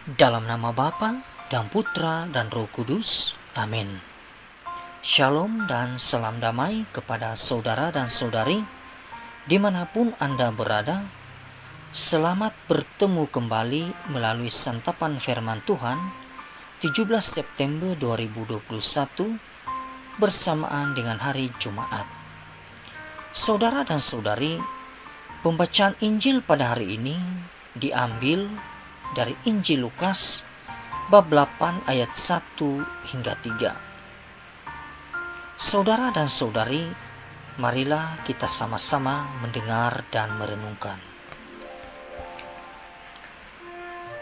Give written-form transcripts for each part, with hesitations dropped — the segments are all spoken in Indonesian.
Dalam nama Bapa dan Putra dan Roh Kudus. Amin. Shalom dan salam damai kepada saudara dan saudari dimanapun Anda berada. Selamat bertemu kembali melalui santapan firman Tuhan 17 September 2021 bersamaan dengan hari Jumat. Saudara dan saudari, pembacaan Injil pada hari ini diambil dari Injil Lukas bab 8 ayat 1 hingga 3. Saudara dan saudari, marilah kita sama-sama mendengar dan merenungkan.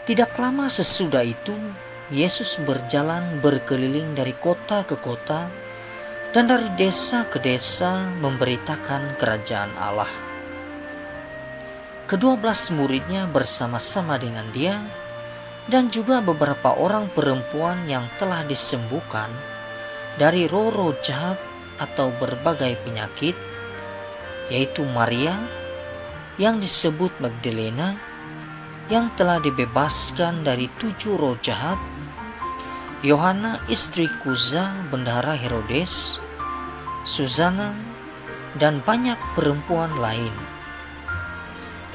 Tidak lama sesudah itu, Yesus berjalan berkeliling dari kota ke kota dan dari desa ke desa memberitakan kerajaan Allah. Ke-12 muridnya bersama-sama dengan dia dan juga beberapa orang perempuan yang telah disembuhkan dari roh-roh jahat atau berbagai penyakit, yaitu Maria yang disebut Magdalena yang telah dibebaskan dari 7 roh jahat, Yohana istri Kuza bendahara Herodes, Susana, dan banyak perempuan lain.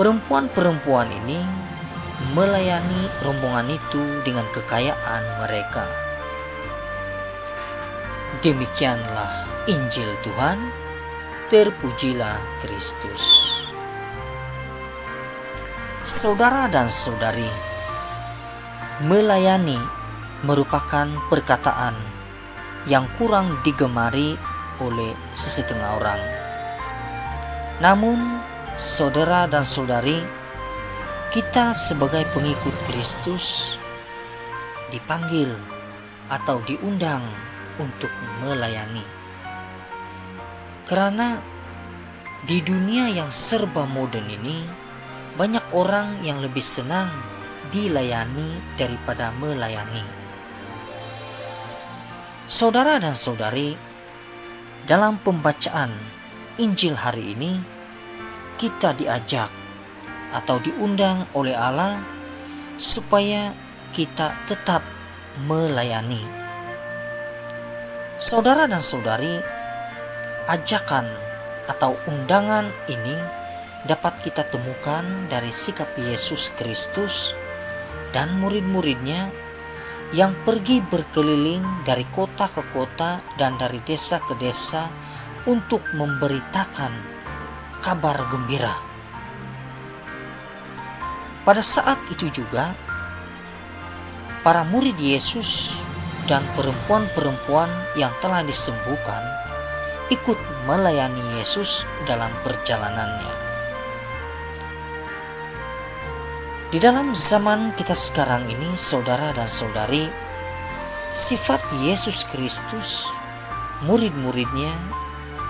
Perempuan-perempuan ini melayani rombongan itu dengan kekayaan mereka. Demikianlah Injil Tuhan, terpujilah Kristus. Saudara dan saudari, melayani merupakan perkataan yang kurang digemari oleh sesetengah orang. Namun, saudara dan saudari, kita sebagai pengikut Kristus dipanggil atau diundang untuk melayani. Karena di dunia yang serba modern ini, banyak orang yang lebih senang dilayani daripada melayani. Saudara dan saudari, dalam pembacaan Injil hari ini, kita diajak atau diundang oleh Allah supaya kita tetap melayani. Saudara dan saudari, ajakan atau undangan ini dapat kita temukan dari sikap Yesus Kristus dan murid-muridnya yang pergi berkeliling dari kota ke kota dan dari desa ke desa untuk memberitakan kabar gembira. Pada saat itu juga, para murid Yesus dan perempuan-perempuan yang telah disembuhkan ikut melayani Yesus dalam perjalanannya. Di dalam zaman kita sekarang ini, saudara dan saudari, sifat Yesus Kristus, murid-muridnya,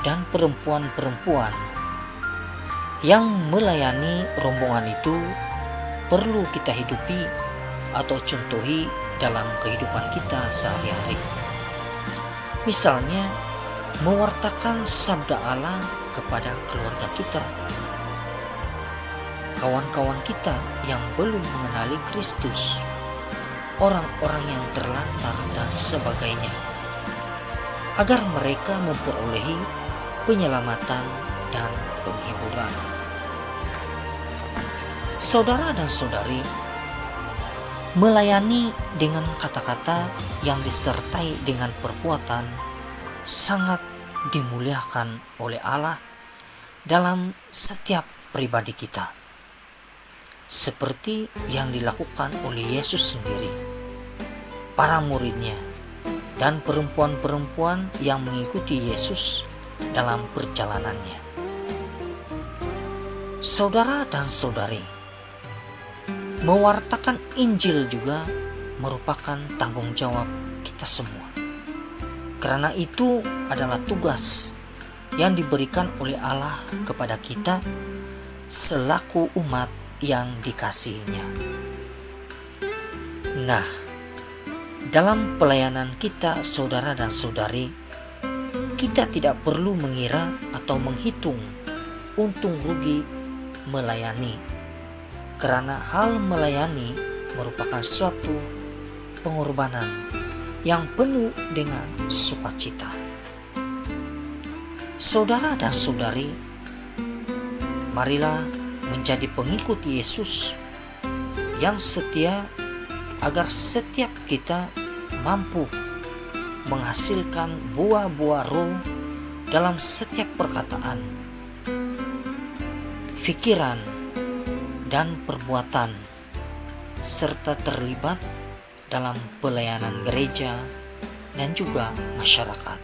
dan perempuan-perempuan yang melayani rombongan itu perlu kita hidupi atau contohi dalam kehidupan kita sehari-hari. Misalnya, mewartakan sabda Allah kepada keluarga kita, kawan-kawan kita yang belum mengenali Kristus, orang-orang yang terlantar dan sebagainya, agar mereka memperolehi penyelamatan dan penghiburan. Saudara dan saudari, melayani dengan kata-kata yang disertai dengan perbuatan sangat dimuliakan oleh Allah dalam setiap pribadi kita, seperti yang dilakukan oleh Yesus sendiri, para muridnya, dan perempuan-perempuan yang mengikuti Yesus dalam perjalanannya. Saudara dan saudari, mewartakan Injil juga merupakan tanggung jawab kita semua. Karena itu adalah tugas yang diberikan oleh Allah kepada kita selaku umat yang dikasihinya. Nah, dalam pelayanan kita, saudara dan saudari, kita tidak perlu mengira atau menghitung untung rugi melayani, karena hal melayani merupakan suatu pengorbanan yang penuh dengan sukacita. Saudara dan saudari, marilah menjadi pengikut Yesus yang setia agar setiap kita mampu menghasilkan buah-buah roh dalam setiap perkataan, pikiran, dan perbuatan, serta terlibat dalam pelayanan gereja dan juga masyarakat.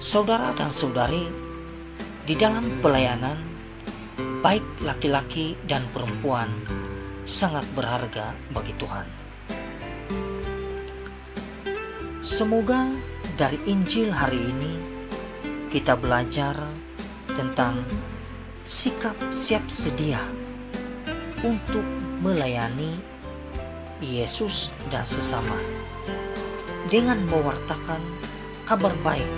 Saudara dan saudari, di dalam pelayanan, baik laki-laki dan perempuan sangat berharga bagi Tuhan. Semoga dari Injil hari ini kita belajar tentang sikap siap sedia untuk melayani Yesus dan sesama dengan mewartakan kabar baik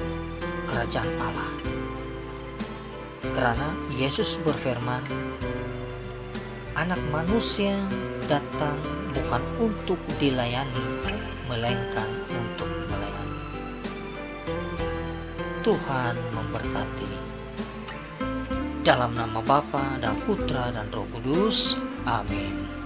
kerajaan Allah. Karena Yesus berfirman, Anak Manusia datang bukan untuk dilayani, melainkan untuk melayani. Tuhan memberkati. Dalam nama Bapa dan Putra dan Roh Kudus. Amin.